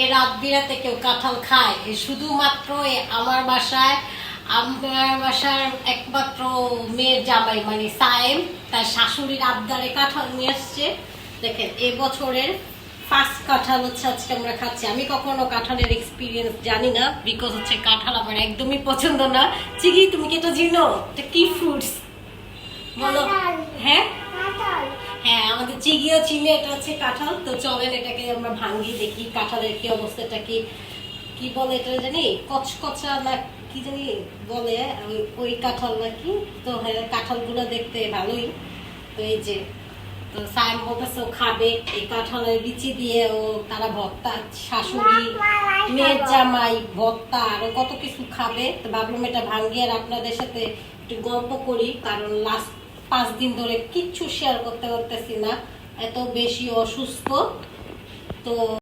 এ রাত বিরাতে কেউ কাঁঠাল খায়? শুধুমাত্র আমার বাসার একমাত্র মেয়ের জামাই মানে সায়েম তার শাশুড়ির আবদারে কাঁঠাল নিয়ে আসছে। দেখেন এবছরের ফার্স্ট কাঁঠাল হচ্ছে আজকে আমরা খাচ্ছি। আমি কখনো কাঁঠালের এক্সপিরিয়েন্স জানি না, বিকজ হচ্ছে কাঁঠাল আমার একদমই পছন্দ না। চিকি, তুমি কি এটা চিনো? এটা কি ফ্রুটস বলো? হ্যাঁ হ্যাঁ, আমাদের চিগিও চিনে এটা হচ্ছে কাঁঠাল। তো চলেন এটাকে আমরা ভাঙ্গি, দেখি কাঁঠালের কি অবস্থাটা। কি কি বলে এটা জানি, কচকচা না কি জানি বলে, ওই কাঁঠাল নাকি। তো হ্যাঁ, কাঁঠালগুলো দেখতে ভালোই। তো এই যে, তো সায়েম বলতেছে ও খাবে এই কাঁঠালের বিচি দিয়ে। ও তারা ভর্তা, শাশুড়ি, মেয়ের জামাই ভর্তা, আরো কত কিছু খাবে। তো ভাবলাম এটা ভাঙ্গি আর আপনাদের সাথে একটু গল্প করি, কারণ লাস্ট 5 দিন ধরে কিচ্ছু শেয়ার করতে পারতেছি না, এত বেশি অসুস্থ। তো